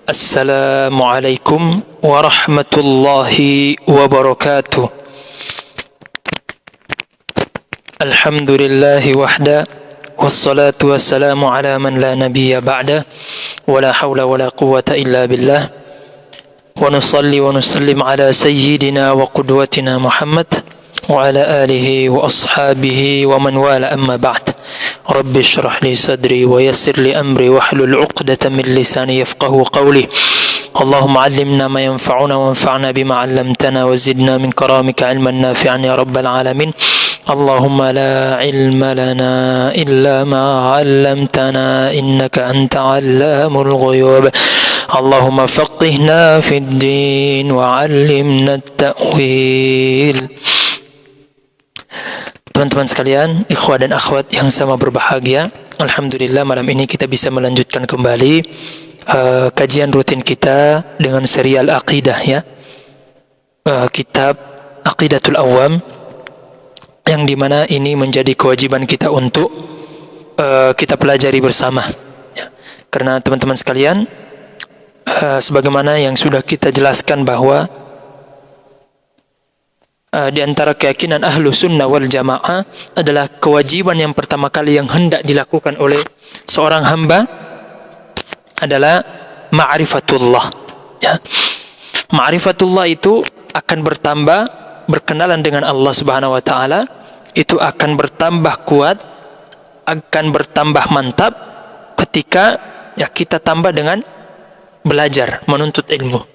Assalamualaikum warahmatullahi wabarakatuh. Alhamdulillahi wahda, wassalatu wassalamu ala man la nabiyya ba'da, wa la hawla wa la quwwata illa billah. Wa nusalli wa nusallim ala sayyidina wa qudwatina Muhammad wa ala alihi wa ashabihi wa man wala, amma ba'd. Rabbi shrah li sadri wa yassir li amri wa hlul 'uqdatam min lisani yafqahu qawli. Allahumma 'allimna ma yanfa'una wa anfa'na bima 'allamtana wa zidna min karamika 'ilman nafi'an ya rabbal alamin. Allahumma la 'ilma lana illa ma 'allamtana innaka anta 'allamul ghuyub. Allahumma faqihna fid din wa 'allimna at-ta'wil. Teman-teman sekalian, ikhwah dan akhwat yang sama berbahagia, alhamdulillah malam ini kita bisa melanjutkan kembali kajian rutin kita dengan serial aqidah, ya. Kitab Aqidatul Awam, yang dimana ini menjadi kewajiban kita untuk kita pelajari bersama, ya. Karena teman-teman sekalian, sebagaimana yang sudah kita jelaskan bahwa di antara keyakinan ahlu sunnah wal jamaah adalah kewajiban yang pertama kali yang hendak dilakukan oleh seorang hamba adalah ma'rifatullah, ya. Ma'rifatullah itu akan bertambah, berkenalan dengan Allah Subhanahu wa taala itu akan bertambah kuat, akan bertambah mantap ketika ya kita tambah dengan belajar, menuntut ilmu.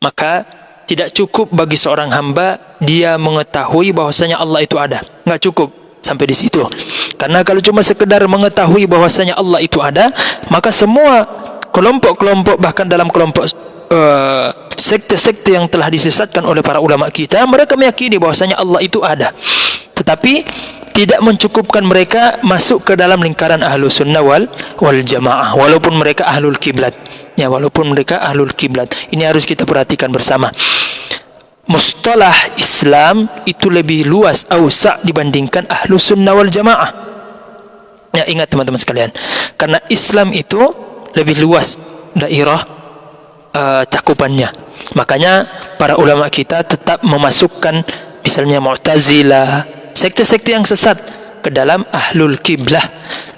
Maka tidak cukup bagi seorang hamba dia mengetahui bahwasanya Allah itu ada. Enggak cukup sampai di situ. Karena kalau cuma sekedar mengetahui bahwasanya Allah itu ada, maka semua kelompok-kelompok, bahkan dalam kelompok sekte-sekte yang telah disesatkan oleh para ulama kita, mereka meyakini bahwasanya Allah itu ada. Tetapi tidak mencukupkan mereka masuk ke dalam lingkaran ahlu sunnah wal jamaah, walaupun mereka ahlul kiblat, ya, walaupun mereka ahlul kiblat. Ini harus kita perhatikan bersama. Mustalah Islam itu lebih luas, awsa' dibandingkan ahlu sunnah wal jamaah. Ya, ingat teman-teman sekalian, karena Islam itu lebih luas dairah cakupannya. Makanya para ulama kita tetap memasukkan misalnya Mu'tazilah, sekte-sekte yang sesat ke dalam ahlul kiblah.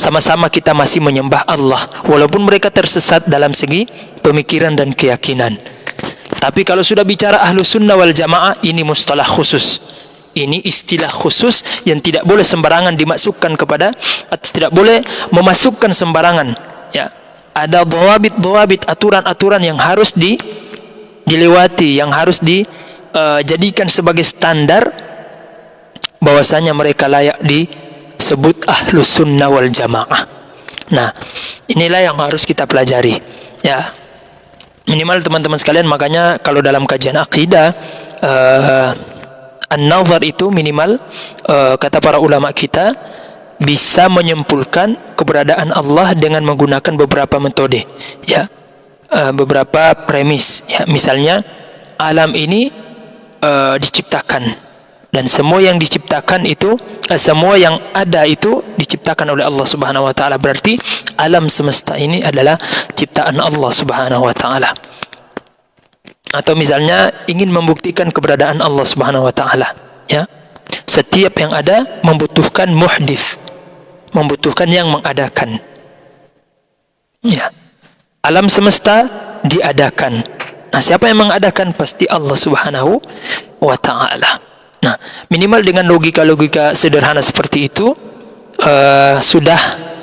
Sama-sama kita masih menyembah Allah, walaupun mereka tersesat dalam segi pemikiran dan keyakinan. Tapi kalau sudah bicara ahlu sunnah wal jamaah, ini mustalah khusus, ini istilah khusus yang tidak boleh sembarangan dimasukkan kepada, atau tidak boleh memasukkan sembarangan, ya. Ada dhawabit, aturan-aturan yang harus dilewati, yang harus dijadikan sebagai standar bahwasanya mereka layak disebut ahlu sunnah wal jamaah. Nah, inilah yang harus kita pelajari, ya. Minimal teman-teman sekalian, makanya kalau dalam kajian akidah an-nazar itu minimal kata para ulama kita bisa menyimpulkan keberadaan Allah dengan menggunakan beberapa metode, ya, beberapa premis, ya. Misalnya alam ini diciptakan, dan semua yang diciptakan itu, semua yang ada itu diciptakan oleh Allah Subhanahu wa taala. Berarti alam semesta ini adalah ciptaan Allah Subhanahu wa taala. Atau misalnya ingin membuktikan keberadaan Allah Subhanahu wa taala, ya. Setiap yang ada membutuhkan muhdits, membutuhkan yang mengadakan. Ya. Alam semesta diadakan. Nah, siapa yang mengadakan? Pasti Allah Subhanahu wa taala. Nah, minimal dengan logika-logika sederhana seperti itu sudah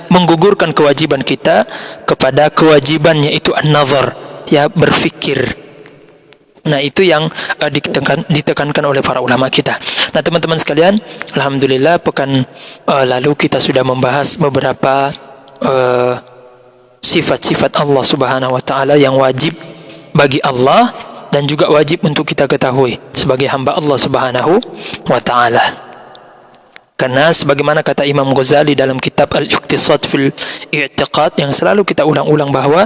menggugurkan kewajiban kita kepada kewajibannya itu an-nazar, ya, berfikir. Nah, itu yang ditekankan oleh para ulama kita. Nah, teman-teman sekalian, alhamdulillah pekan lalu kita sudah membahas beberapa sifat-sifat Allah Subhanahu wa taala yang wajib bagi Allah dan juga wajib untuk kita ketahui sebagai hamba Allah Subhanahu wa taala. Karena sebagaimana kata Imam Ghazali dalam kitab Al-Iqtisad fil I'tiqad yang selalu kita ulang-ulang bahwa,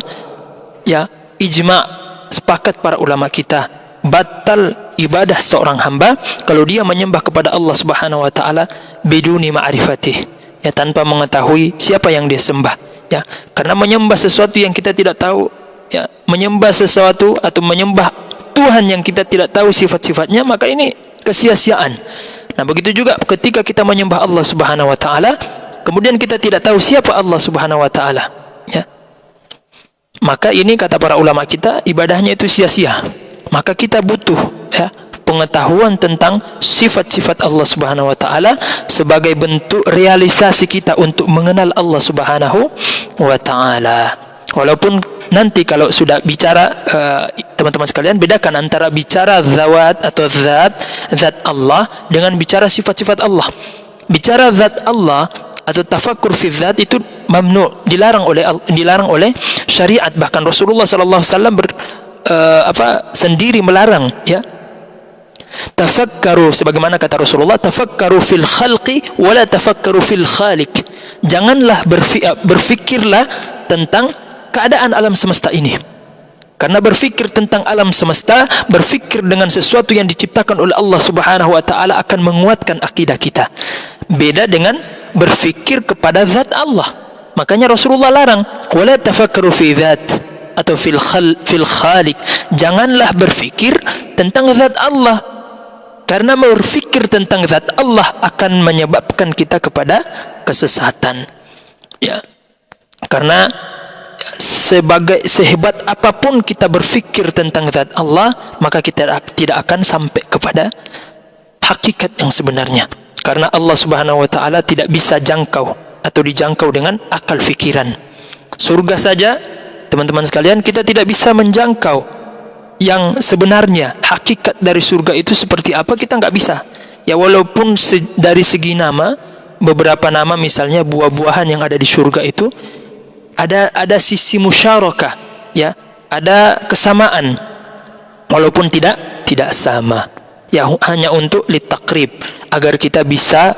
ya, ijma', sepakat para ulama kita, batal ibadah seorang hamba kalau dia menyembah kepada Allah Subhanahu wa taala biduni ma'rifatih, ya, tanpa mengetahui siapa yang dia sembah, ya. Karena menyembah sesuatu yang kita tidak tahu ya, menyembah sesuatu atau menyembah Tuhan yang kita tidak tahu sifat-sifatnya, maka ini kesia-siaan. Nah, begitu juga ketika kita menyembah Allah Subhanahu wa taala, kemudian kita tidak tahu siapa Allah Subhanahu wa taala, ya. Maka ini kata para ulama kita, ibadahnya itu sia-sia. Maka kita butuh, ya, pengetahuan tentang sifat-sifat Allah Subhanahu wa taala sebagai bentuk realisasi kita untuk mengenal Allah Subhanahu wa taala. Walaupun nanti kalau sudah bicara teman-teman sekalian, bedakan antara bicara zawat atau zat Allah dengan bicara sifat-sifat Allah. Bicara zat Allah atau tafakkur fi zat itu mamnu, dilarang oleh syariat. Bahkan Rasulullah sallallahu alaihi wasallam sendiri melarang, ya. Tafakkaru, sebagaimana kata Rasulullah, tafakkaru fil khalqi wala tafakkaru fil khaliq. Janganlah berfikirlah tentang keadaan alam semesta ini. Karena berfikir tentang alam semesta, berfikir dengan sesuatu yang diciptakan oleh Allah Subhanahu wa taala akan menguatkan akidah kita. Beda dengan berfikir kepada zat Allah. Makanya Rasulullah larang, wala tafakkaru fi dzat atau fil khaliq. Janganlah berfikir tentang zat Allah. Karena berfikir tentang zat Allah akan menyebabkan kita kepada kesesatan. Ya. Karena sehebat apapun kita berfikir tentang zat Allah, maka kita tidak akan sampai kepada hakikat yang sebenarnya. Karena Allah Subhanahu wa taala tidak bisa jangkau atau dijangkau dengan akal fikiran. Surga saja, teman-teman sekalian, kita tidak bisa menjangkau yang sebenarnya. Hakikat dari surga itu seperti apa, kita nggak bisa. Ya, walaupun dari segi nama, beberapa nama misalnya buah-buahan yang ada di surga itu ada sisi musyarakah, ya, ada kesamaan walaupun tidak sama, ya, hanya untuk litakrib, agar kita bisa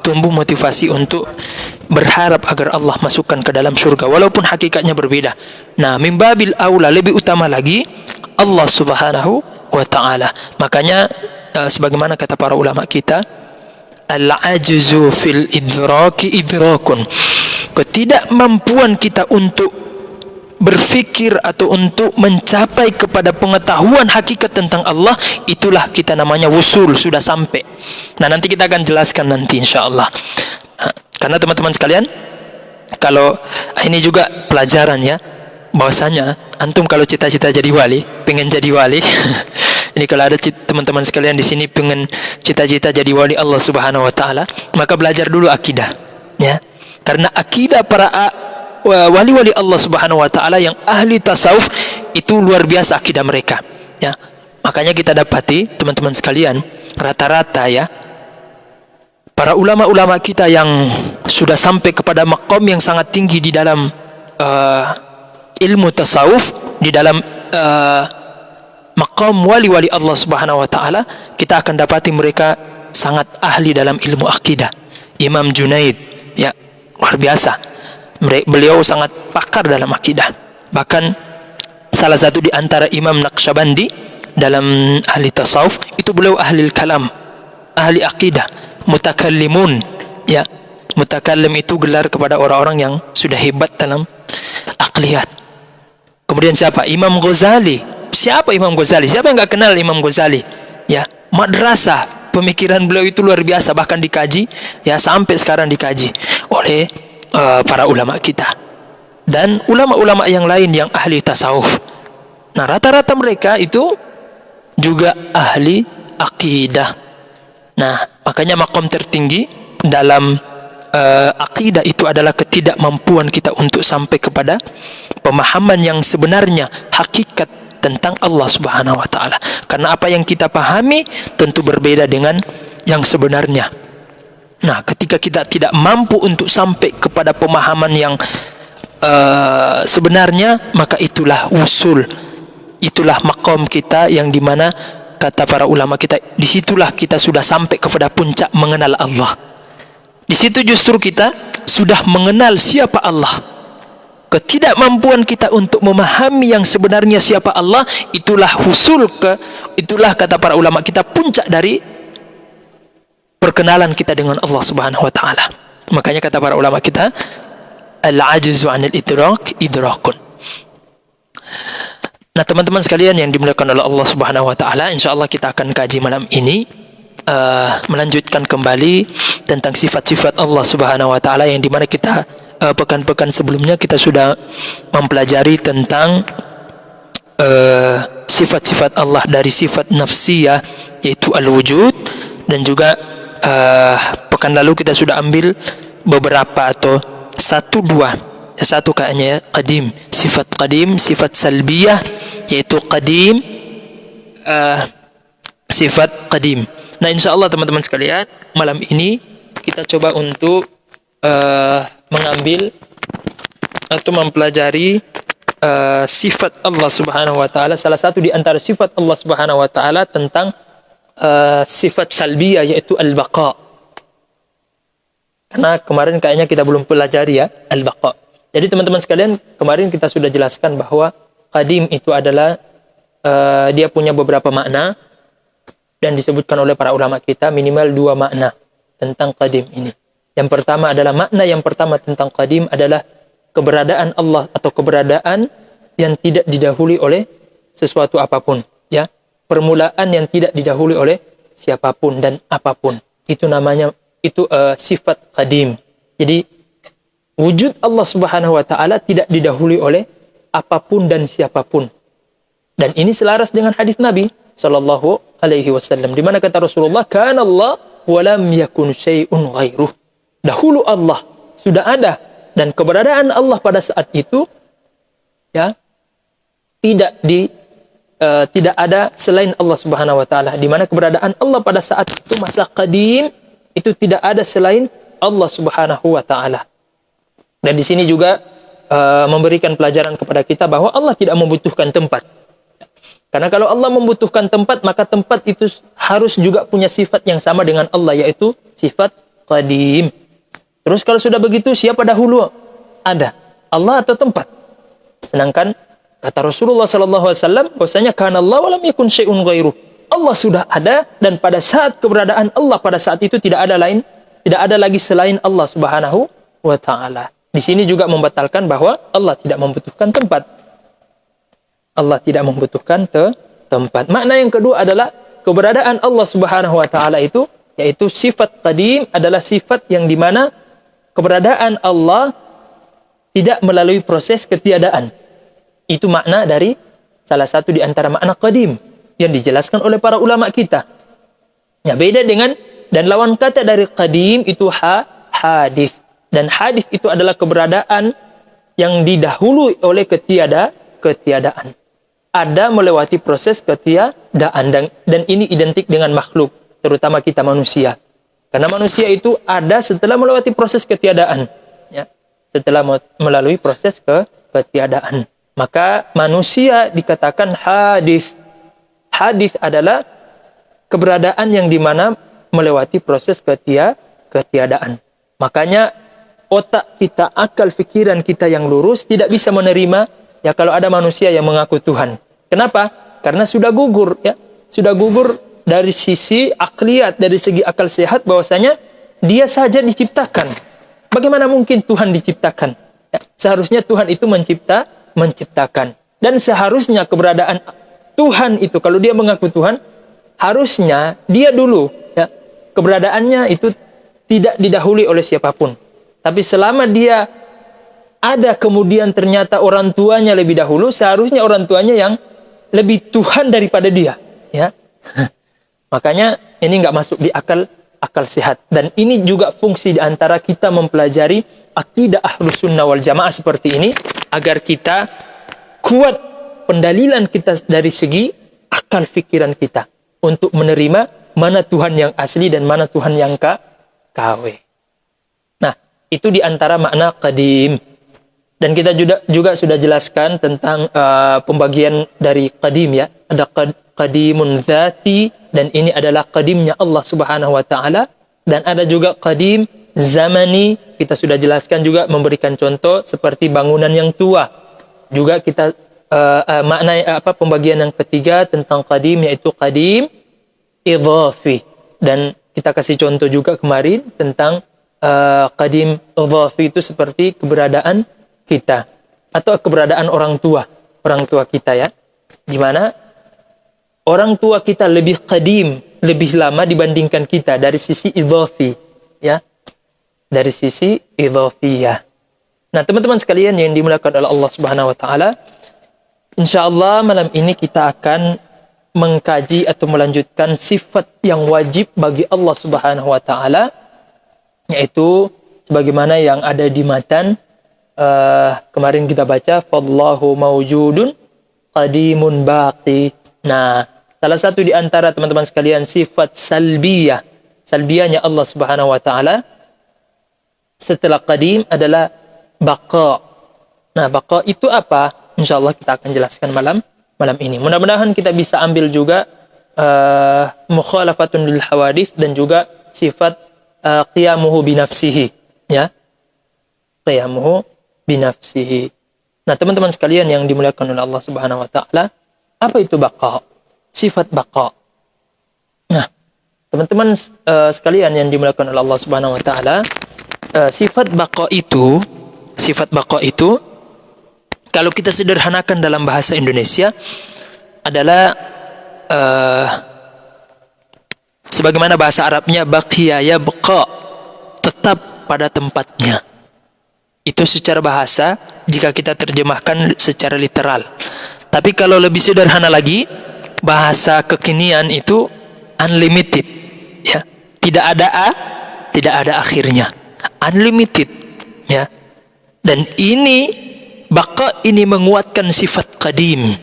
tumbuh motivasi untuk berharap agar Allah masukkan ke dalam surga walaupun hakikatnya berbeda. Nah, mimbabil aula, lebih utama lagi Allah Subhanahu wa taala. Makanya sebagaimana kata para ulama kita, al-ajzu fil idraki idrakun. Ketidakmampuan kita untuk berfikir atau untuk mencapai kepada pengetahuan hakikat tentang Allah, itulah kita namanya wusul, sudah sampai. Nah, nanti kita akan jelaskan nanti insyaallah. Karena teman-teman sekalian, kalau ini juga pelajaran, ya, bahwasanya antum kalau cita-cita jadi wali, pengen jadi wali ini kalau ada teman-teman sekalian di sini pengen cita-cita jadi wali Allah Subhanahu wa taala, maka belajar dulu akidah, ya. Karena akidah para wali-wali Allah Subhanahu wa taala yang ahli tasawuf itu luar biasa akidah mereka, ya. Makanya kita dapati teman-teman sekalian, rata-rata, ya, para ulama-ulama kita yang sudah sampai kepada maqam yang sangat tinggi di dalam ilmu tasawuf, di dalam maqam wali-wali Allah Subhanahu wa taala, kita akan dapati mereka sangat ahli dalam ilmu akidah. Imam Junaid, ya, luar biasa. Beliau sangat pakar dalam akidah. Bahkan salah satu di antara Imam Naqsyabandi dalam ahli tasawuf itu beliau ahli kalam, ahli akidah, mutakallimun, ya. Mutakallim itu gelar kepada orang-orang yang sudah hebat dalam akliyat. Kemudian siapa? Imam Ghazali. Siapa Imam Ghazali? Siapa yang enggak kenal Imam Ghazali? Ya, madrasah, pemikiran beliau itu luar biasa, bahkan dikaji, ya, sampai sekarang dikaji oleh para ulama kita dan ulama-ulama yang lain yang ahli tasawuf. Nah, rata-rata mereka itu juga ahli akidah. Nah, makanya makom tertinggi dalam akidah itu adalah ketidakmampuan kita untuk sampai kepada pemahaman yang sebenarnya hakikat tentang Allah Subhanahu wa taala. Karena apa yang kita pahami tentu berbeda dengan yang sebenarnya. Nah, ketika kita tidak mampu untuk sampai kepada pemahaman yang sebenarnya, maka itulah usul, itulah makom kita yang dimana kata para ulama kita, disitulah kita sudah sampai kepada puncak mengenal Allah. Di situ justru kita sudah mengenal siapa Allah. Ketidakmampuan kita untuk memahami yang sebenarnya siapa Allah, itulah itulah kata para ulama kita puncak dari perkenalan kita dengan Allah Subhanahu wa taala. Makanya kata para ulama kita, al-ajzu 'anil idrak idrakun. Nah, teman-teman sekalian yang dimuliakan oleh Allah Subhanahu wa taala, insyaallah kita akan kaji malam ini melanjutkan kembali tentang sifat-sifat Allah Subhanahu wa taala, yang dimana kita pekan-pekan sebelumnya kita sudah mempelajari tentang sifat-sifat Allah dari sifat nafsiyah yaitu al-wujud, dan juga pekan lalu kita sudah ambil beberapa atau satu kayaknya ya, qadim, sifat salbiyah yaitu qadim, sifat qadim. Nah, insyaallah teman-teman sekalian, malam ini kita coba untuk mengambil atau mempelajari sifat Allah Subhanahu wa taala. Salah satu di antara sifat Allah Subhanahu wa taala tentang sifat salbiyah yaitu al-baqa. Karena kemarin kayaknya kita belum pelajari ya al-baqa. Jadi teman-teman sekalian, kemarin kita sudah jelaskan bahwa qadim itu adalah dia punya beberapa makna, dan disebutkan oleh para ulama kita minimal 2 makna tentang qadim ini. Yang pertama adalah tentang qadim adalah keberadaan Allah atau keberadaan yang tidak didahului oleh sesuatu apapun, ya. Permulaan yang tidak didahului oleh siapapun dan apapun. Itu namanya sifat qadim. Jadi wujud Allah Subhanahu wa taala tidak didahului oleh apapun dan siapapun. Dan ini selaras dengan hadis Nabi sallallahu alaihi wasallam, di mana kata Rasulullah, "Kana Allah wa lam yakun syai'un ghairuh." Dahulu Allah sudah ada, dan keberadaan Allah pada saat itu ya tidak ada selain Allah Subhanahu wa taala, di mana keberadaan Allah pada saat itu masa qadim itu tidak ada selain Allah Subhanahu wa taala. Dan di sini juga memberikan pelajaran kepada kita bahwa Allah tidak membutuhkan tempat. Karena kalau Allah membutuhkan tempat, maka tempat itu harus juga punya sifat yang sama dengan Allah, yaitu sifat qadim. Terus kalau sudah begitu, siapa dahulu ada? Allah atau tempat? Sedangkan kata Rasulullah SAW, bahwasanya kana Allah wa lam yakun syai'un ghairuh. Allah sudah ada, dan pada saat keberadaan Allah pada saat itu tidak ada lagi selain Allah Subhanahu wa taala. Di sini juga membatalkan bahwa Allah tidak membutuhkan tempat. Allah tidak membutuhkan tempat. Makna yang kedua adalah keberadaan Allah Subhanahu wa taala itu, yaitu sifat qadim adalah sifat yang dimana keberadaan Allah tidak melalui proses ketiadaan. Itu makna dari salah satu di antara makna qadim yang dijelaskan oleh para ulama kita. Ya, beda dengan, dan lawan kata dari qadim itu hadis. Dan hadis itu adalah keberadaan yang didahului oleh ketiadaan. Ada melewati proses ketiadaan, dan ini identik dengan makhluk, terutama kita manusia. Karena manusia itu ada setelah melewati proses ketiadaan, ya. Setelah melalui proses ketiadaan, maka manusia dikatakan hadis. Hadis adalah keberadaan yang dimana melewati proses ketiadaan. Makanya otak kita, akal pikiran kita yang lurus tidak bisa menerima ya kalau ada manusia yang mengaku Tuhan. Kenapa? Karena sudah gugur, ya. Sudah gugur dari sisi akliyat, dari segi akal sehat, bahwasanya dia saja diciptakan. Bagaimana mungkin Tuhan diciptakan? Ya, seharusnya Tuhan itu menciptakan. Dan seharusnya keberadaan Tuhan itu, kalau dia mengaku Tuhan, harusnya dia dulu, ya, keberadaannya itu tidak didahului oleh siapapun. Tapi selama dia ada, kemudian ternyata orang tuanya lebih dahulu, seharusnya orang tuanya yang lebih Tuhan daripada dia, ya. Makanya ini nggak masuk di akal sehat. Dan ini juga fungsi di antara kita mempelajari akidah Ahlus Sunnah wal Jamaah seperti ini, agar kita kuat pendalilan kita dari segi akal pikiran kita untuk menerima mana Tuhan yang asli dan mana Tuhan yang KW. Nah, itu di antara makna qadim. Dan kita juga sudah jelaskan tentang pembagian dari qadim, ya. Ada qadimun dzati, dan ini adalah qadimnya Allah Subhanahu wa taala, dan ada juga qadim zamani. Kita sudah jelaskan juga, memberikan contoh seperti bangunan yang tua. Juga kita makna pembagian yang ketiga tentang qadim, yaitu qadim idhafi. Dan kita kasih contoh juga kemarin tentang qadim idhafi itu seperti keberadaan kita atau keberadaan orang tua. orang tua kita ya, di mana orang tua kita lebih qadim, lebih lama dibandingkan kita dari sisi idhafi ya, dari sisi idhafiyah. Nah, teman-teman sekalian yang dimuliakan oleh Allah Subhanahu wa taala, insyaallah malam ini kita akan mengkaji atau melanjutkan sifat yang wajib bagi Allah Subhanahu wa taala, yaitu sebagaimana yang ada di matan kemarin kita baca, fallahu mawjudun qadimun baqi. Nah, salah satu di antara teman-teman sekalian sifat salbiyahnya Allah Subhanahu wa taala setelah qadim adalah baqa. Nah, baqa itu apa? Insyaallah kita akan jelaskan malam ini. Mudah-mudahan kita bisa ambil juga mukhalafatun lil hawadits dan juga sifat qiyamuhu binafsihi ya. Qiyamuhu binafsihi. Nah, teman-teman sekalian yang dimuliakan oleh Allah Subhanahu wa taala, apa itu baqa? Sifat baqa. Nah, teman-teman sekalian yang dimuliakan oleh Allah Subhanahu wa taala, sifat baqa itu kalau kita sederhanakan dalam bahasa Indonesia adalah sebagaimana bahasa Arabnya baqiya yabqa, tetap pada tempatnya. Itu secara bahasa jika kita terjemahkan secara literal. Tapi kalau lebih sederhana lagi, bahasa kekinian itu unlimited ya. Tidak ada akhirnya. Unlimited ya. Dan ini baqa ini menguatkan sifat qadim.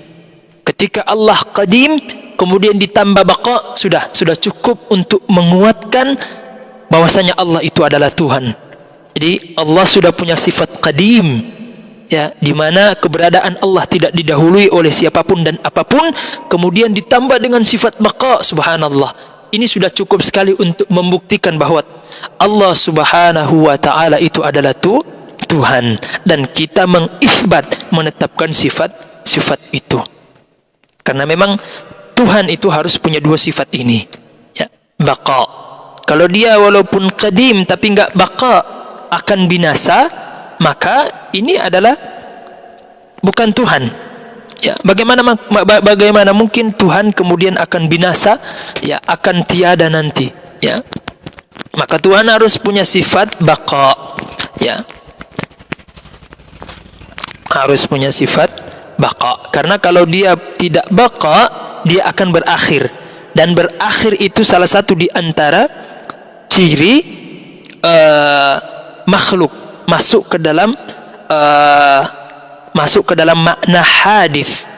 Ketika Allah qadim kemudian ditambah baqa, sudah cukup untuk menguatkan bahwasanya Allah itu adalah Tuhan. Jadi Allah sudah punya sifat qadim ya, di mana keberadaan Allah tidak didahului oleh siapapun dan apapun, kemudian ditambah dengan sifat baqa, subhanallah. Ini sudah cukup sekali untuk membuktikan bahwa Allah Subhanahu wa taala itu adalah Tuhan, dan kita menetapkan sifat itu. Karena memang Tuhan itu harus punya dua sifat ini ya, baqa. Kalau dia walaupun qadim tapi enggak baqa, akan binasa, maka ini adalah bukan Tuhan ya. Bagaimana mungkin Tuhan kemudian akan binasa ya, akan tiada nanti ya. Maka Tuhan harus punya sifat baqa ya, harus punya sifat baqa. Karena kalau dia tidak baqa, dia akan berakhir, dan berakhir itu salah satu di antara ciri makhluk masuk ke dalam makna hadis.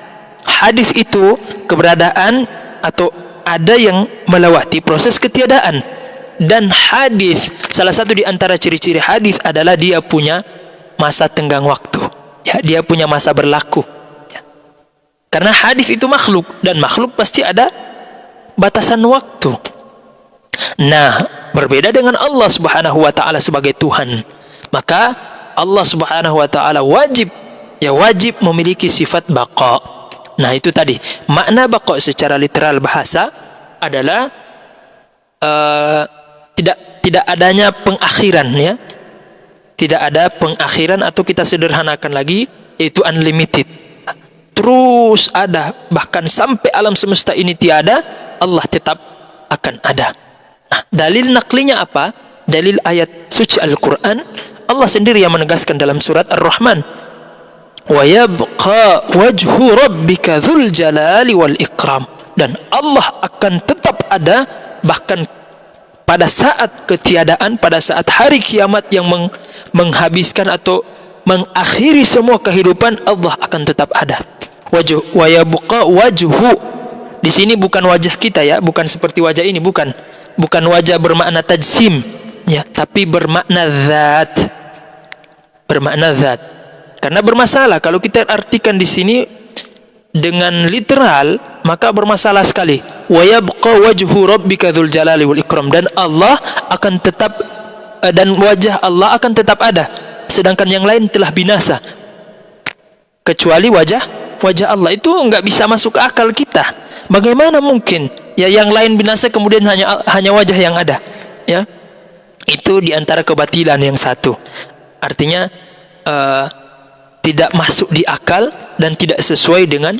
Hadis itu keberadaan atau ada yang melewati proses ketiadaan. Dan hadis, salah satu di antara ciri-ciri hadis adalah dia punya masa tenggang waktu ya, dia punya masa berlaku ya. Karena hadis itu makhluk, dan makhluk pasti ada batasan waktu. Nah, berbeda dengan Allah Subhanahu wa taala sebagai Tuhan. Maka Allah Subhanahu wa taala wajib memiliki sifat baqa. Nah, itu tadi. Makna baqa secara literal bahasa adalah tidak adanya pengakhiran ya. Tidak ada pengakhiran, atau kita sederhanakan lagi yaitu unlimited. Terus ada, bahkan sampai alam semesta ini tiada, Allah tetap akan ada. Nah, dalil naklinya apa? Dalil ayat suci Al-Quran. Allah sendiri yang menegaskan dalam surat Ar-Rahman, wa yabqa wajhu rabbika dzul jalali wal ikram. Dan Allah akan tetap ada bahkan pada saat ketiadaan, pada saat hari kiamat yang menghabiskan atau mengakhiri semua kehidupan, Allah akan tetap ada. Wa yabqa wajhu, di sini bukan wajah kita ya, bukan seperti wajah ini, bukan wajah bermakna tajsim ya, tapi bermakna zat. Karena bermasalah kalau kita artikan di sini dengan literal, maka bermasalah sekali. Wa yabqa wajhu rabbika dzul jalali wal ikram, dan Allah akan tetap, dan wajah Allah akan tetap ada, sedangkan yang lain telah binasa kecuali wajah Allah. Itu enggak bisa masuk akal kita. Bagaimana mungkin ya yang lain binasa kemudian hanya wajah yang ada ya? Itu diantara kebatilan yang satu. Artinya tidak masuk di akal dan tidak sesuai dengan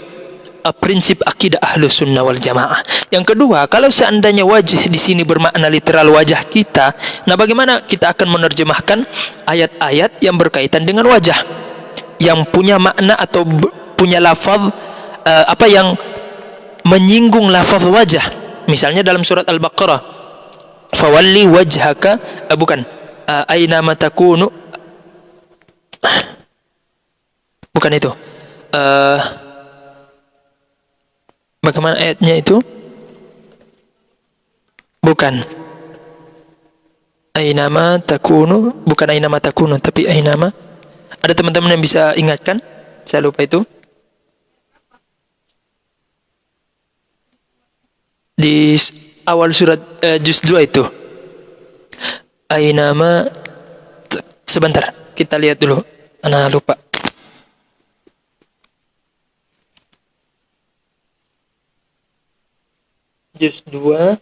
prinsip akidah Ahlus Sunnah wal Jamaah. Yang kedua, kalau seandainya wajh di sini bermakna literal wajah kita, nah bagaimana kita akan menerjemahkan ayat-ayat yang berkaitan dengan wajah, yang punya makna atau punya lafaz yang menyinggung lafaz wajah. Misalnya dalam surat Al-Baqarah, fawalli wajhaka, aina matakunu, bukan itu. Bagaimana ayatnya itu? Bukan ainama takunu, bukan ainama takunu, tapi ainama. Ada teman-teman yang bisa ingatkan? Saya lupa itu. Di awal surat juz 2 itu. Ainama, sebentar, kita lihat dulu. Ana lupa. Juz 2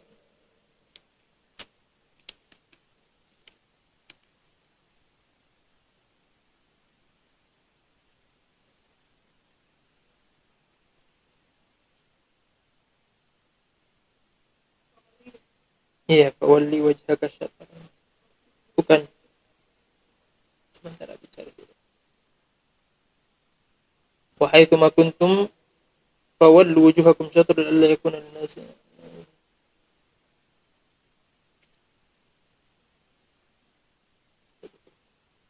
iya, fawalli wajhaka syatr. Bukan. Sebentar, bicara dulu. Wa haitsu ma kuntum fawallu wujuhakum syatr alla yakuna lin-nasi.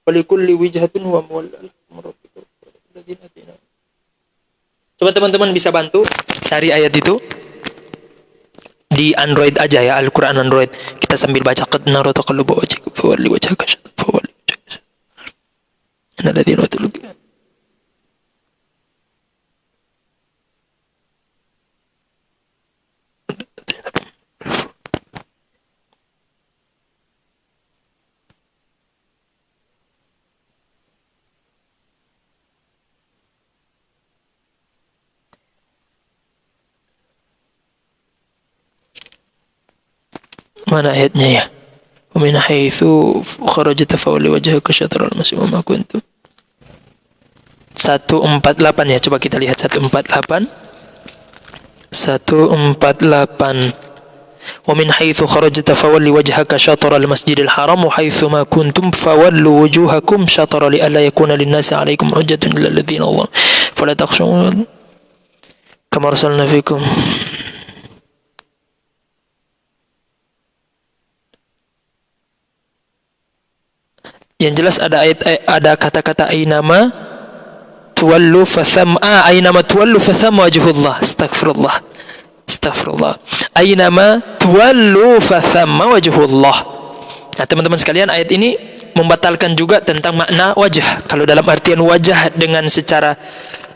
Walikulli wijhatun huwa mawallal rabbika alladziina atina. Coba teman-teman bisa bantu cari ayat itu di Android aja ya, Al-Quran Android. Kita sambil baca qad nara taqalluba wajhika fawalli wajhaka syatr fawalli wajhaka alladziina utul kitab. Mana ayatnya ya? Wa min haitsu kharajta fawalli wajhaka syatral masjid wa ma kuntum. 148 ya, coba kita lihat 148. 148. Wa min haitsu kharajta fawalli wajhaka syatral masjidil haram wa haitsu ma kuntum fawallu wujuhakum syatra li alla yakuna lin-nasi 'alaikum hujjatun illal ladzina Allah fala takhshawun kama arsalna fikum. Yang jelas ada kata-kata ainama tuwallu fatham wajhullah. Astagfirullah. Ainama tuwallu fatham wajhullah. Nah, teman-teman sekalian, ayat ini membatalkan juga tentang makna wajah. Kalau dalam artian wajah dengan secara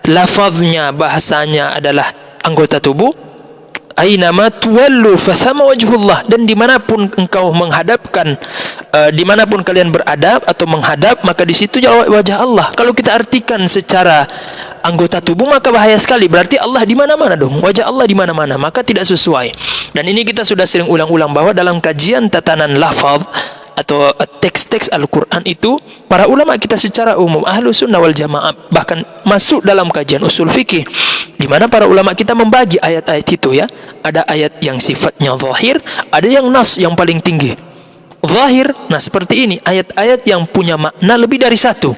lafaznya, bahasanya adalah anggota tubuh, ainama tuwallu fathama wajhullah, dan dimanapun engkau menghadapkan, dimanapun kalian beradab atau menghadap, maka di situ wajah Allah. Kalau kita artikan secara anggota tubuh, maka bahaya sekali. Berarti Allah di mana-mana dong, wajah Allah di mana-mana, maka tidak sesuai. Dan ini kita sudah sering ulang-ulang bahwa dalam kajian tatanan lafaz atau teks-teks Al-Quran itu, para ulama kita secara umum Ahlus Sunnah wal Jamaah bahkan masuk dalam kajian usul fikih, di mana para ulama kita membagi ayat-ayat itu ya. Ada ayat yang sifatnya zahir, ada yang nas yang paling tinggi. Zahir, nah seperti ini, ayat-ayat yang punya makna lebih dari satu.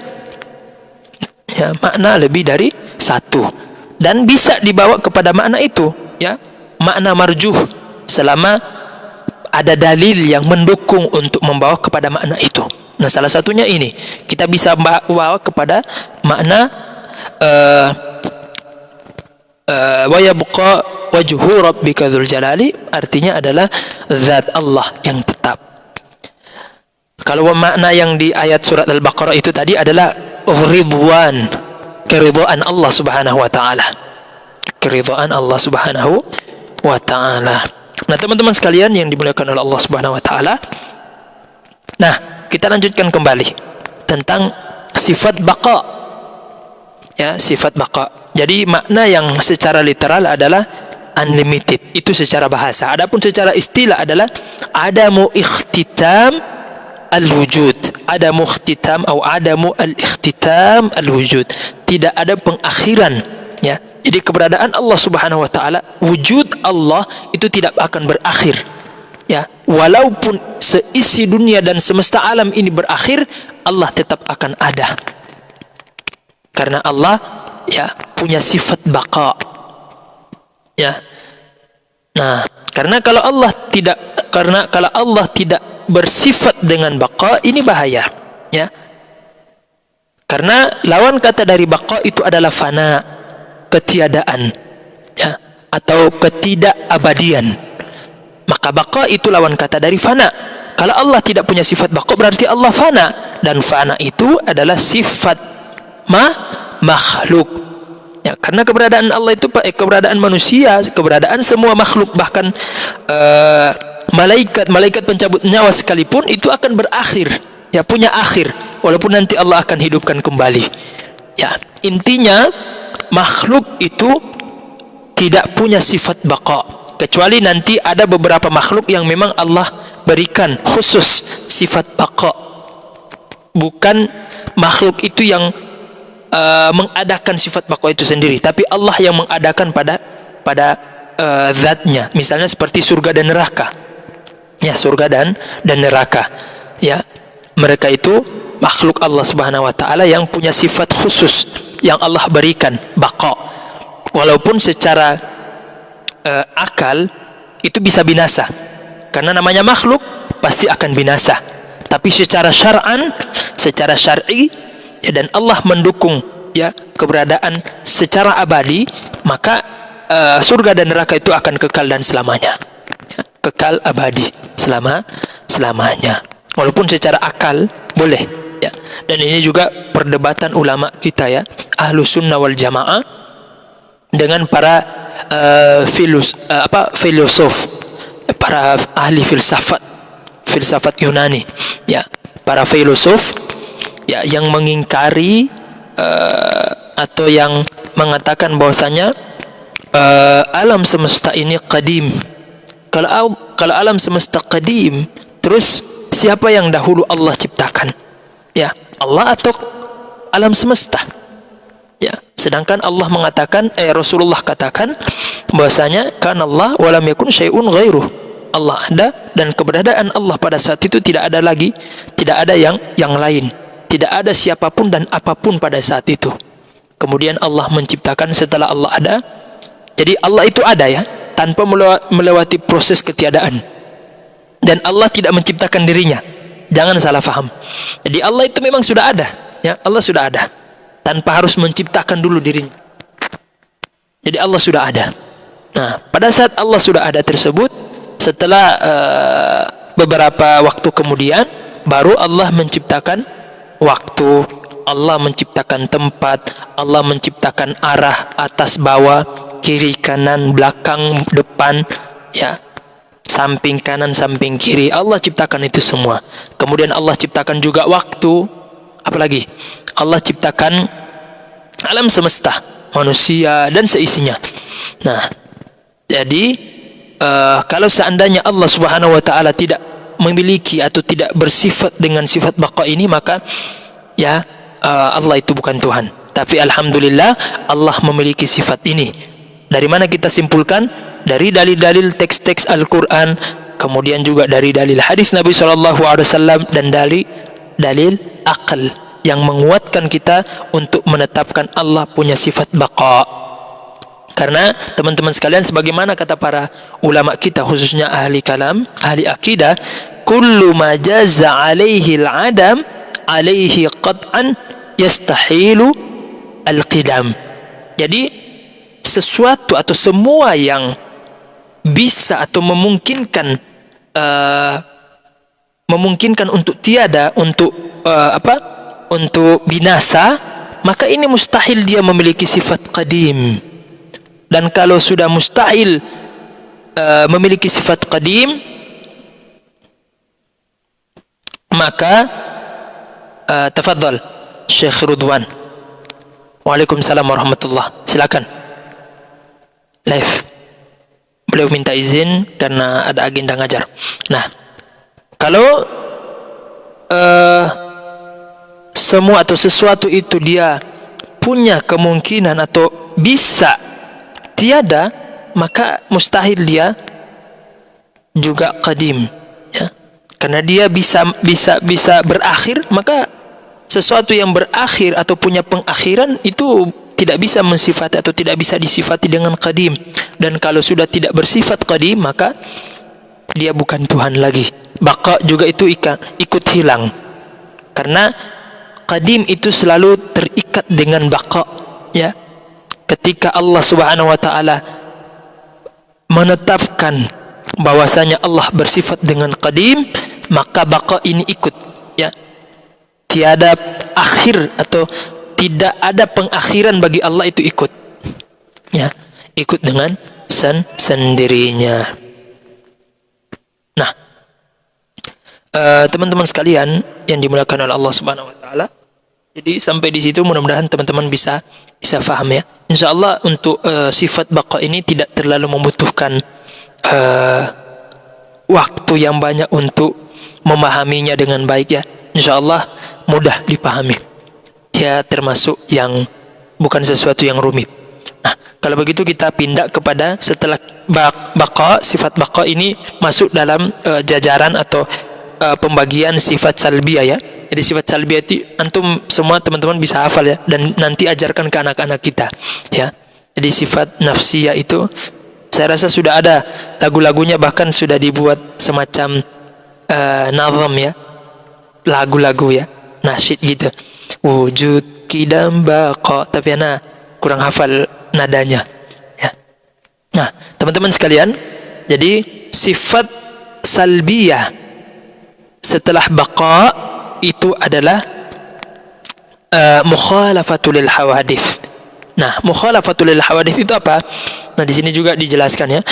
Ya, makna lebih dari satu. Dan bisa dibawa kepada makna itu, ya. Makna marjuh selama ada dalil yang mendukung untuk membawa kepada makna itu. Nah, salah satunya ini, kita bisa bawa kepada makna wa yabqa wajhu rabbika dzul jalali, artinya adalah zat Allah yang tetap. Kalau makna yang di ayat surat Al-Baqarah itu tadi adalah ridwan, keridhaan Allah Subhanahu wa taala. Keridhaan Allah Subhanahu wa taala. Nah, teman-teman sekalian yang dimuliakan oleh Allah Subhanahu wa taala. Nah, kita lanjutkan kembali tentang sifat baqa. Ya, sifat baqa. Jadi makna yang secara literal adalah unlimited, itu secara bahasa. Adapun secara istilah adalah adamu ikhtitam al-wujud. adamu ikhtitam atau adamu al-ikhtitam al-wujud. Tidak ada pengakhiran, ya. Jadi keberadaan Allah Subhanahu wa taala, wujud Allah itu tidak akan berakhir. Ya, walaupun seisi dunia dan semesta alam ini berakhir, Allah tetap akan ada. Karena Allah ya punya sifat baqa. Ya. Nah, karena kalau Allah tidak bersifat dengan baqa, ini bahaya, ya. Karena lawan kata dari baqa itu adalah fana, ketiadaan, ya, atau ketidakabadian. Maka baqa itu lawan kata dari fana. Kalau Allah tidak punya sifat baqa, berarti Allah fana, dan fana itu adalah sifat makhluk. Ya, karena keberadaan Allah itu keberadaan manusia, keberadaan semua makhluk, bahkan malaikat pencabut nyawa sekalipun itu akan berakhir, ya, punya akhir, walaupun nanti Allah akan hidupkan kembali. Ya, intinya makhluk itu tidak punya sifat baqa, kecuali nanti ada beberapa makhluk yang memang Allah berikan khusus sifat baqa. Bukan makhluk itu yang mengadakan sifat baqa itu sendiri, tapi Allah yang mengadakan pada zatnya. Misalnya seperti surga dan neraka. Ya, surga dan neraka. Ya, mereka itu makhluk Allah Subhanahu wa taala yang punya sifat khusus yang Allah berikan baqa. Walaupun secara akal itu bisa binasa, karena namanya makhluk pasti akan binasa. Tapi secara syar'an, secara syar'i, ya, dan Allah mendukung, ya, keberadaan secara abadi, maka surga dan neraka itu akan kekal dan selamanya, ya, kekal abadi selamanya. Walaupun secara akal boleh, ya. Dan ini juga perdebatan ulama kita, ya, Ahlus Sunnah wal Jamaah dengan para filosof, para ahli filsafat Yunani, ya, para filosof, ya, yang mengingkari atau yang mengatakan bahwasanya alam semesta ini qadim. Kalau alam semesta qadim, terus siapa yang dahulu Allah ciptakan? Ya, Allah atau alam semesta? Ya, sedangkan Allah mengatakan, Rasulullah katakan bahwasanya kan Allah walam yakun syai'un ghairuh. Allah ada, dan keberadaan Allah pada saat itu tidak ada lagi, tidak ada yang lain, tidak ada siapapun dan apapun pada saat itu. Kemudian Allah menciptakan setelah Allah ada. Jadi Allah itu ada, ya, tanpa melewati proses ketiadaan. Dan Allah tidak menciptakan dirinya. Jangan salah faham. Jadi Allah itu memang sudah ada, ya, Allah sudah ada, tanpa harus menciptakan dulu dirinya. Jadi Allah sudah ada. Nah, pada saat Allah sudah ada tersebut, setelah beberapa waktu kemudian, baru Allah menciptakan waktu, Allah menciptakan tempat, Allah menciptakan arah, atas bawah, kiri kanan, belakang depan, ya, samping kanan, samping kiri. Allah ciptakan itu semua. Kemudian Allah ciptakan juga waktu. Apalagi Allah ciptakan alam semesta, manusia dan seisinya. Nah, jadi kalau seandainya Allah Subhanahu wa taala tidak memiliki atau tidak bersifat dengan sifat baqa ini, maka, ya, Allah itu bukan Tuhan. Tapi alhamdulillah Allah memiliki sifat ini. Dari mana kita simpulkan? Dari dalil-dalil teks-teks Al-Qur'an, kemudian juga dari dalil hadis Nabi SAW, dan dalil akal yang menguatkan kita untuk menetapkan Allah punya sifat baqa. Karena teman-teman sekalian, sebagaimana kata para ulama kita, khususnya ahli kalam, ahli akidah, kullu ma jaza alaihi al-adam alaihi qat'an yastahilu al-qidam. Jadi sesuatu atau semua yang bisa atau memungkinkan untuk tiada, untuk untuk binasa, maka ini mustahil dia memiliki sifat qadim. Dan kalau sudah mustahil memiliki sifat qadim, maka tafadhal Syekh Ridwan. Waalaikumsalam warahmatullah. Silakan. Live. Beliau minta izin karena ada agenda ngajar. Nah, kalau semua atau sesuatu itu dia punya kemungkinan atau bisa tiada, maka mustahil dia juga qadim, ya. Karena dia bisa berakhir, maka sesuatu yang berakhir atau punya pengakhiran itu tidak bisa mensifati atau tidak bisa disifati dengan qadim. Dan kalau sudah tidak bersifat qadim, maka dia bukan Tuhan lagi. Baqa juga itu ikut hilang. Karena qadim itu selalu terikat dengan baqa, ya. Ketika Allah Subhanahu wa taala menetapkan bahwasanya Allah bersifat dengan qadim, maka baqa ini ikut, ya. Tiada akhir atau tidak ada pengakhiran bagi Allah, itu ikut, ya, ikut dengan sendirinya. Nah, teman-teman sekalian yang dimuliakan oleh Allah Subhanahu wa taala, jadi sampai di situ mudah-mudahan teman-teman bisa paham, ya. Insyaallah untuk sifat baqa ini tidak terlalu membutuhkan waktu yang banyak untuk memahaminya dengan baik, ya. Insyaallah mudah dipahami. Dia termasuk yang bukan sesuatu yang rumit. Nah, kalau begitu kita pindah kepada setelah baqa, sifat baqa ini masuk dalam jajaran atau pembagian sifat salbiyah, ya. Jadi sifat salbiyah itu antum semua teman-teman bisa hafal, ya, dan nanti ajarkan ke anak-anak kita, ya. Jadi sifat nafsiyah itu saya rasa sudah ada lagu-lagunya, bahkan sudah dibuat semacam nazam, ya, lagu-lagu, ya, nasyid gitu. Wujud kidam baqa, tapi ana kurang hafal nadanya, ya. Nah, teman-teman sekalian, jadi sifat salbiyah setelah baqa itu adalah mukhalafatul hawadits. Nah, mukhalafatul hawadits itu apa? Nah, di sini juga dijelaskan, ya,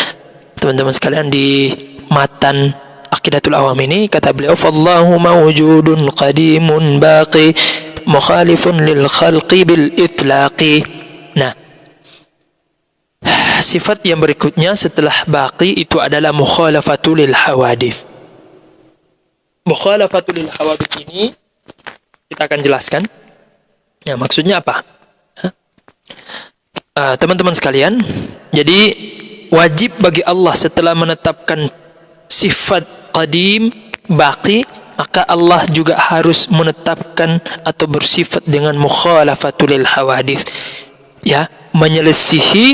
teman-teman sekalian, di matan Aqidatul Awam ini kata beliau, fallahu mawjudun qadimun baqi mukhalifun lil khalqi bil itlaqi. Nah, sifat yang berikutnya setelah baqi itu adalah mukhalafatul hawadits. Mukhalafatul hawadits ini kita akan jelaskan, ya, maksudnya apa? Teman-teman sekalian, jadi wajib bagi Allah setelah menetapkan sifat qadim, baqi, maka Allah juga harus menetapkan atau bersifat dengan mukhalafatul hawadits, ya, menyelisihi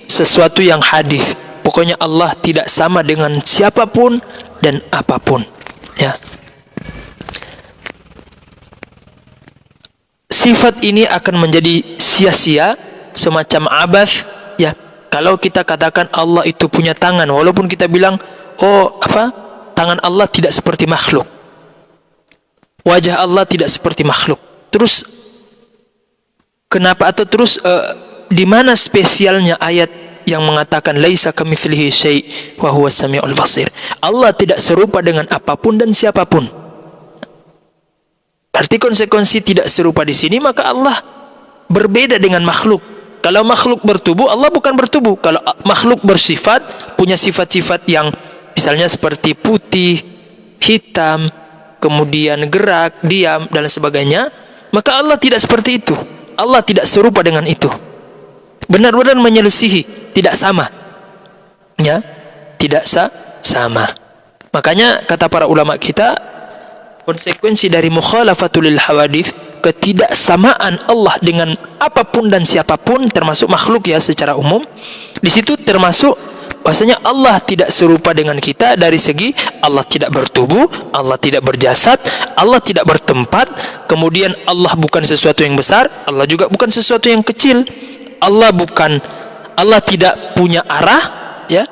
sesuatu yang hadis. Pokoknya Allah tidak sama dengan siapapun dan apapun, ya. Sifat ini akan menjadi sia-sia, semacam abas, ya, kalau kita katakan Allah itu punya tangan, walaupun kita bilang, oh, tangan Allah tidak seperti makhluk, wajah Allah tidak seperti makhluk. Terus kenapa, atau terus di mana spesialnya ayat yang mengatakan laisa kamitslihi syai' wa huwas samiul basir? Allah tidak serupa dengan apapun dan siapapun. Arti konsekuensi tidak serupa di sini, maka Allah berbeda dengan makhluk. Kalau makhluk bertubuh, Allah bukan bertubuh. Kalau makhluk bersifat, punya sifat-sifat yang misalnya seperti putih, hitam, kemudian gerak, diam, dan sebagainya, maka Allah tidak seperti itu. Allah tidak serupa dengan itu. Benar-benar menyelisihi, tidak sama, ya, tidak sama. Makanya kata para ulama kita, konsekuensi dari mukhalafatul hawadits, ketidaksamaan Allah dengan apapun dan siapapun, termasuk makhluk, ya, secara umum. Di situ termasuk bahwasanya Allah tidak serupa dengan kita dari segi Allah tidak bertubuh, Allah tidak berjasad, Allah tidak bertempat, kemudian Allah bukan sesuatu yang besar, Allah juga bukan sesuatu yang kecil. Allah tidak punya arah, ya.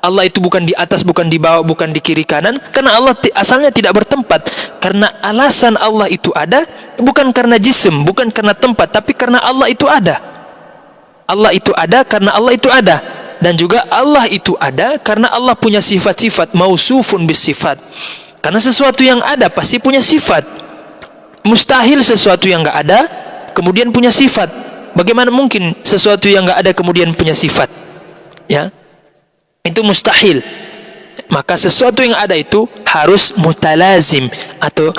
Allah itu bukan di atas, bukan di bawah, bukan di kiri kanan, karena Allah asalnya tidak bertempat. Karena alasan Allah itu ada bukan karena jism, bukan karena tempat, tapi karena Allah itu ada. Allah itu ada karena Allah itu ada. Dan juga Allah itu ada karena Allah punya sifat-sifat, mausufun bis sifat. Karena sesuatu yang ada pasti punya sifat. Mustahil sesuatu yang enggak ada kemudian punya sifat. Bagaimana mungkin sesuatu yang enggak ada kemudian punya sifat? Ya. Itu mustahil. maka sesuatu yang ada itu harus mutalazim atau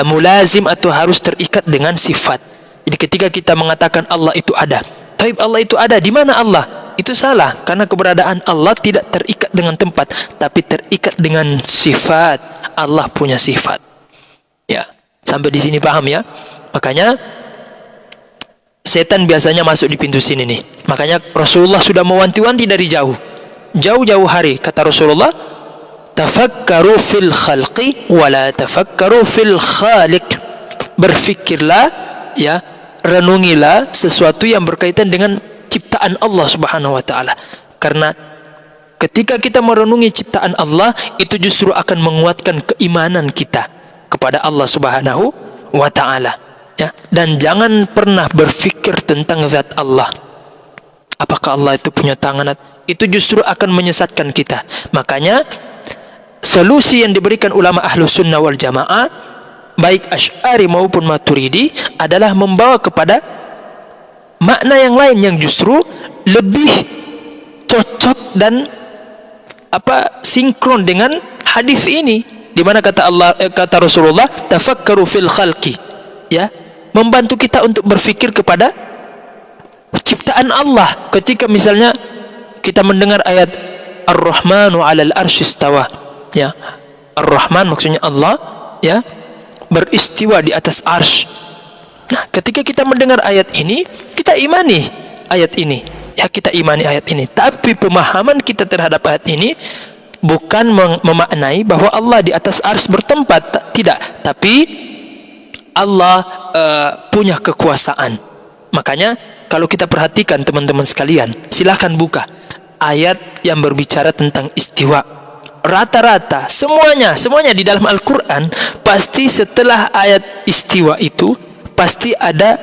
mulazim atau harus terikat dengan sifat. Jadi ketika kita mengatakan Allah itu ada, taib Allah itu ada, di mana Allah? Itu salah, karena keberadaan Allah tidak terikat dengan tempat, tapi terikat dengan sifat. Allah punya sifat. Ya, sampai di sini paham ya? Makanya setan biasanya masuk di pintu sini nih. Makanya Rasulullah sudah mewanti-wanti dari jauh-jauh hari. Kata Rasulullah, tafakkaru fil khalqi wala tafakkaru fil khaliq. Berfikirlah, ya, renungilah sesuatu yang berkaitan dengan ciptaan Allah Subhanahu wa taala. Karena ketika kita merenungi ciptaan Allah, itu justru akan menguatkan keimanan kita kepada Allah Subhanahu wa taala. Ya, dan jangan pernah berfikir tentang zat Allah. Apakah Allah itu punya tangan? Itu justru akan menyesatkan kita. Makanya solusi yang diberikan ulama Ahlus Sunnah wal Jamaah, baik Asy'ari maupun Maturidi, adalah membawa kepada makna yang lain yang justru lebih cocok dan sinkron dengan hadis ini, di mana kata Rasulullah, tafakkaru fil khalqi, ya, membantu kita untuk berfikir kepada ciptaan Allah. Ketika misalnya kita mendengar ayat Ar-Rahmanu 'alal arsy istawa, ya, Ar-Rahman maksudnya Allah, ya, beristiwa di atas arsy. Nah, ketika kita mendengar ayat ini, kita imani ayat ini. Ya, kita imani ayat ini. Tapi pemahaman kita terhadap ayat ini bukan memaknai bahwa Allah di atas arsy bertempat, tidak. Tapi Allah punya kekuasaan. Makanya kalau kita perhatikan teman-teman sekalian, silahkan buka ayat yang berbicara tentang istiwa. Rata-rata semuanya di dalam Al-Quran, pasti setelah ayat istiwa itu pasti ada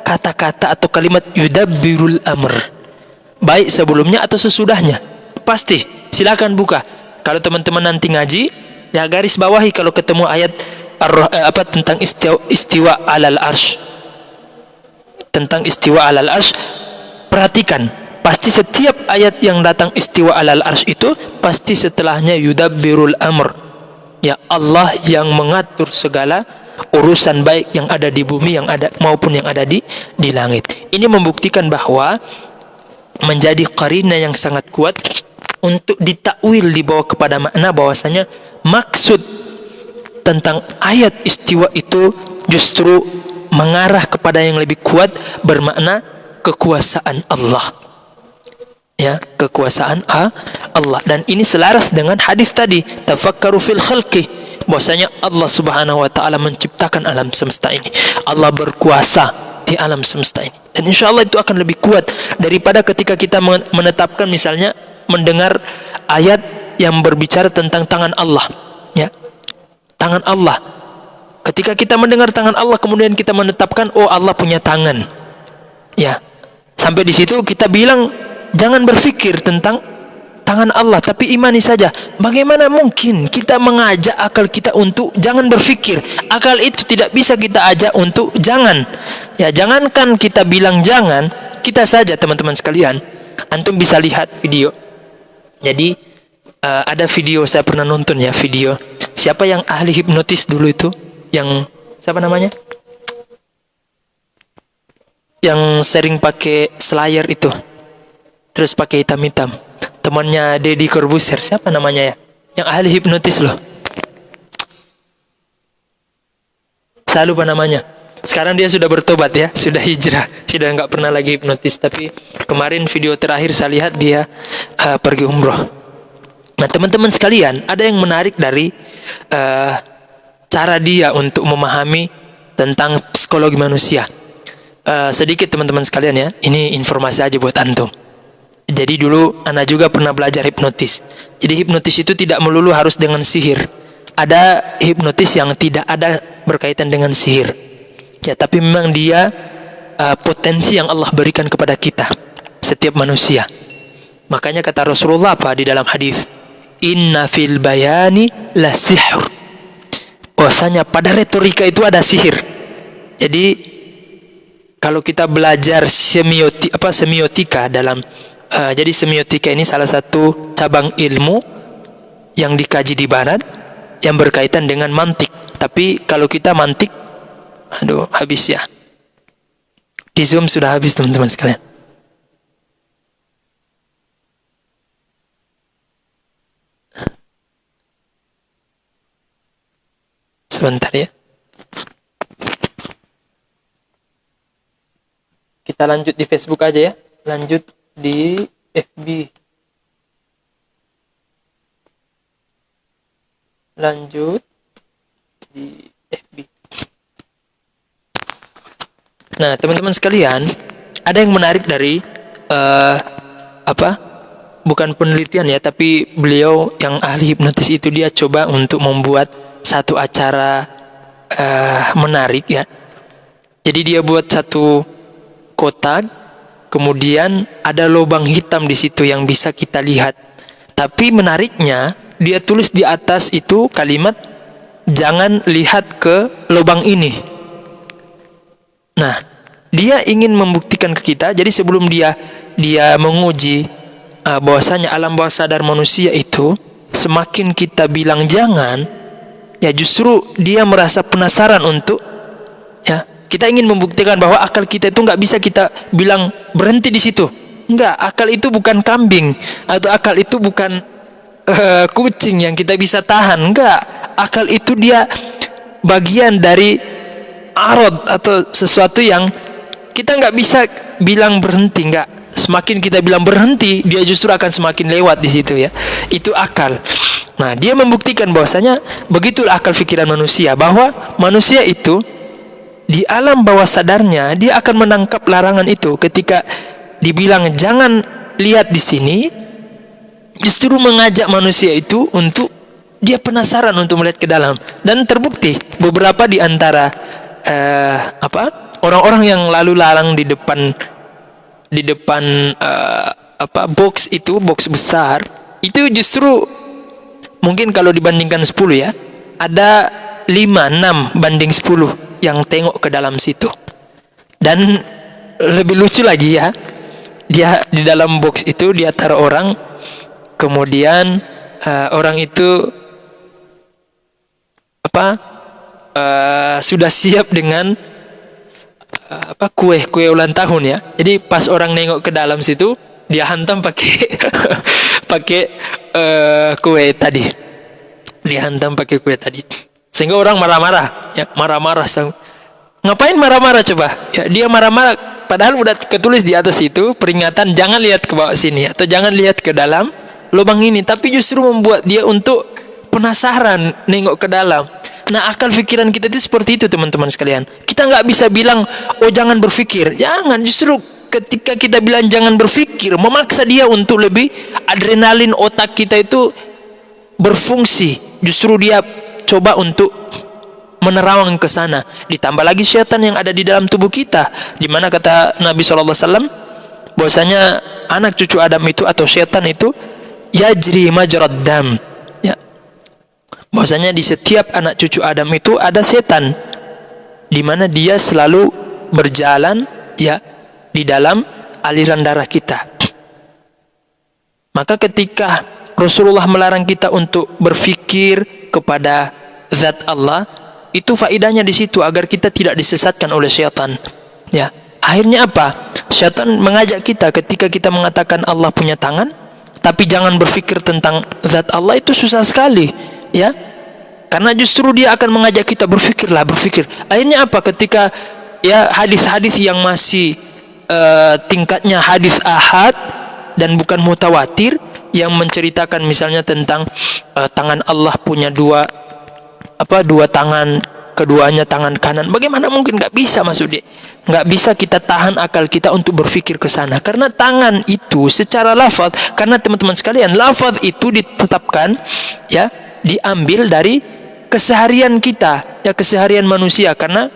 kata-kata atau kalimat yudabbirul amr, baik sebelumnya atau sesudahnya. Pasti, silakan buka. Kalau teman-teman nanti ngaji, ya garis bawahi kalau ketemu ayat tentang istiwa alal arsh, tentang istiwa alal arsh, perhatikan. Pasti setiap ayat yang datang istiwa alal arsh itu pasti setelahnya yudabbirul amr, ya, Allah yang mengatur segala urusan, baik yang ada di bumi yang ada maupun yang ada di langit. Ini membuktikan bahwa menjadi qarina yang sangat kuat untuk ditakwil, dibawa kepada makna bahwasanya maksud tentang ayat istiwa itu justru mengarah kepada yang lebih kuat, bermakna kekuasaan Allah. Ya, kekuasaan Allah. Dan ini selaras dengan hadis tadi, tafakkaru fil khalqi, bahwasanya Allah Subhanahu wa taala menciptakan alam semesta ini. Allah berkuasa di alam semesta ini. Dan insyaallah itu akan lebih kuat daripada ketika kita menetapkan misalnya mendengar ayat yang berbicara tentang tangan Allah, ya. Tangan Allah. Ketika kita mendengar tangan Allah kemudian kita menetapkan, oh Allah punya tangan. Ya. Sampai di situ kita bilang jangan berfikir tentang tangan Allah, tapi imani saja. Bagaimana mungkin kita mengajak akal kita untuk jangan berfikir? Akal itu tidak bisa kita ajak untuk jangan. Ya, jangankan kita bilang jangan, kita saja teman-teman sekalian. Antum bisa lihat video. Jadi ada video saya pernah nonton, ya, video. Siapa yang ahli hipnotis dulu itu? Yang siapa namanya? Yang sering pakai slayer itu. Terus pakai hitam-hitam. Temannya Deddy Corbuzier, siapa namanya ya? Yang ahli hipnotis loh. Saya lupa namanya. Sekarang dia sudah bertobat, ya, sudah hijrah, sudah nggak pernah lagi hipnotis. Tapi kemarin video terakhir saya lihat dia pergi umroh. Nah, teman-teman sekalian, ada yang menarik dari cara dia untuk memahami tentang psikologi manusia. Sedikit teman-teman sekalian, ya, ini informasi aja buat antum. Jadi dulu Ana juga pernah belajar hipnotis. Jadi hipnotis itu tidak melulu harus dengan sihir. Ada hipnotis yang tidak ada berkaitan dengan sihir. Ya, tapi memang dia potensi yang Allah berikan kepada kita, setiap manusia. Makanya kata Rasulullah apa di dalam hadis? Inna fil bayani la sihr. Bahwasanya pada retorika itu ada sihir. Jadi kalau kita belajar semiotika dalam jadi semiotika ini salah satu cabang ilmu yang dikaji di barat yang berkaitan dengan mantik. Tapi kalau kita mantik, aduh habis ya. Di Zoom sudah habis teman-teman sekalian. Sebentar ya. Kita lanjut di Facebook aja ya. Lanjut di FB. Lanjut di FB. Nah, teman-teman sekalian, ada yang menarik dari bukan penelitian ya, tapi beliau yang ahli hipnotis itu dia coba untuk membuat satu acara menarik ya. Jadi dia buat satu kotak, kemudian ada lubang hitam di situ yang bisa kita lihat. Tapi menariknya, dia tulis di atas itu kalimat, jangan lihat ke lubang ini. Nah, dia ingin membuktikan ke kita. Jadi sebelum dia menguji bahwasanya alam bawah sadar manusia itu, semakin kita bilang jangan, ya justru dia merasa penasaran untuk ya. Kita ingin membuktikan bahwa akal kita itu nggak bisa kita bilang berhenti di situ. Enggak, akal itu bukan kambing atau akal itu bukan kucing yang kita bisa tahan. Enggak, akal itu dia bagian dari arad atau sesuatu yang kita nggak bisa bilang berhenti. Enggak, semakin kita bilang berhenti, dia justru akan semakin lewat di situ ya. Itu akal. Nah, dia membuktikan bahwasanya begitulah akal pikiran manusia, bahwa manusia itu di alam bawah sadarnya dia akan menangkap larangan itu. Ketika dibilang jangan lihat di sini, justru mengajak manusia itu untuk dia penasaran untuk melihat ke dalam. Dan terbukti beberapa di antara orang-orang yang lalu lalang di depan box itu, box besar itu, justru mungkin kalau dibandingkan 10 ya, ada 5-6 banding 10 yang tengok ke dalam situ. Dan lebih lucu lagi ya, dia di dalam box itu dia taruh orang, kemudian orang itu sudah siap dengan kue ulang tahun ya. Jadi pas orang nengok ke dalam situ, dia hantam pakai kue tadi. Dia hantam pakai kue tadi. Sehingga orang marah-marah, ya, marah-marah. Ngapain marah-marah coba? Ya, dia marah-marah padahal udah ketulis di atas itu peringatan jangan lihat ke bawah sini atau jangan lihat ke dalam lubang ini, tapi justru membuat dia untuk penasaran nengok ke dalam. Nah, akal pikiran kita itu seperti itu teman-teman sekalian. Kita nggak bisa bilang, oh jangan berpikir. Jangan, justru ketika kita bilang jangan berpikir, memaksa dia untuk lebih, adrenalin otak kita itu berfungsi. Justru dia coba untuk menerawang ke sana. Ditambah lagi syaitan yang ada di dalam tubuh kita, di mana kata Nabi SAW bahwasanya anak cucu Adam itu atau syaitan itu yajri majrad dam ya, bahwasanya di setiap anak cucu Adam itu ada setan, di mana dia selalu berjalan ya di dalam aliran darah kita. Maka ketika Rasulullah melarang kita untuk berfikir kepada zat Allah, itu faedahnya di situ agar kita tidak disesatkan oleh syaitan. Ya, akhirnya apa? Syaitan mengajak kita ketika kita mengatakan Allah punya tangan, tapi jangan berfikir tentang zat Allah, itu susah sekali, ya. Karena justru dia akan mengajak kita berfikir. Akhirnya apa? Ketika ya hadis-hadis yang masih tingkatnya hadis ahad dan bukan mutawatir, yang menceritakan misalnya tentang tangan Allah punya dua tangan, keduanya tangan kanan. Bagaimana mungkin? Nggak bisa maksudnya. Nggak bisa kita tahan akal kita untuk berpikir ke sana. Karena tangan itu secara lafaz, karena teman-teman sekalian, lafaz itu ditetapkan ya, diambil dari keseharian kita, ya keseharian manusia. Karena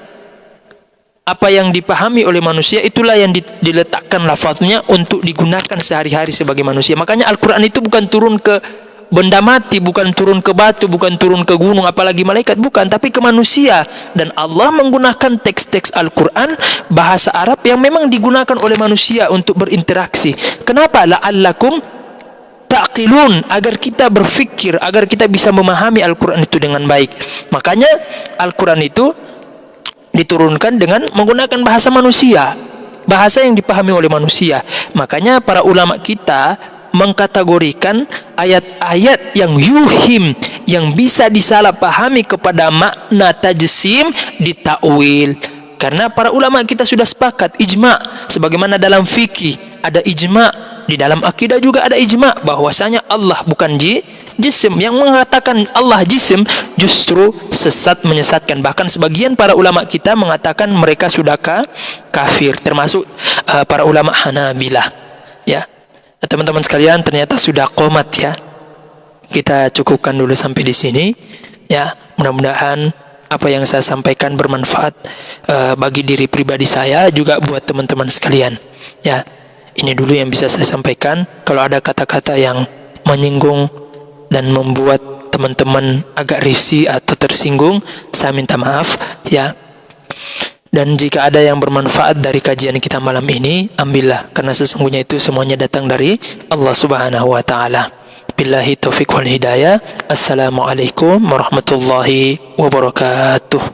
apa yang dipahami oleh manusia itulah yang diletakkan lafaznya untuk digunakan sehari-hari sebagai manusia. Makanya Al-Quran itu bukan turun ke benda mati, bukan turun ke batu, bukan turun ke gunung, apalagi malaikat, bukan, tapi ke manusia. Dan Allah menggunakan teks-teks Al-Quran, bahasa Arab yang memang digunakan oleh manusia untuk berinteraksi. Kenapa? La'allakum ta'qilun, agar kita berfikir, agar kita bisa memahami Al-Quran itu dengan baik. Makanya Al-Quran itu diturunkan dengan menggunakan bahasa manusia, bahasa yang dipahami oleh manusia. Makanya para ulama kita mengkategorikan ayat-ayat yang yuhim, yang bisa disalahpahami kepada makna tajsim, ditakwil. Karena para ulama kita sudah sepakat, ijma', sebagaimana dalam fikih ada ijma', di dalam akidah juga ada ijma' bahwasanya Allah bukan jisim. Yang mengatakan Allah jisim justru sesat, menyesatkan. Bahkan sebagian para ulama kita mengatakan mereka sudah kafir, termasuk para ulama Hanabilah. Ya, teman-teman sekalian, ternyata sudah qomat ya. Kita cukupkan dulu sampai di sini. Ya, mudah-mudahan apa yang saya sampaikan bermanfaat bagi diri pribadi saya, juga buat teman-teman sekalian. Ya, ini dulu yang bisa saya sampaikan. Kalau ada kata-kata yang menyinggung dan membuat teman-teman agak risih atau tersinggung, saya minta maaf ya. Dan jika ada yang bermanfaat dari kajian kita malam ini, ambillah, karena sesungguhnya itu semuanya datang dari Allah Subhanahu wa taala. Billahi taufiq wal hidayah. Assalamualaikum warahmatullahi wabarakatuh.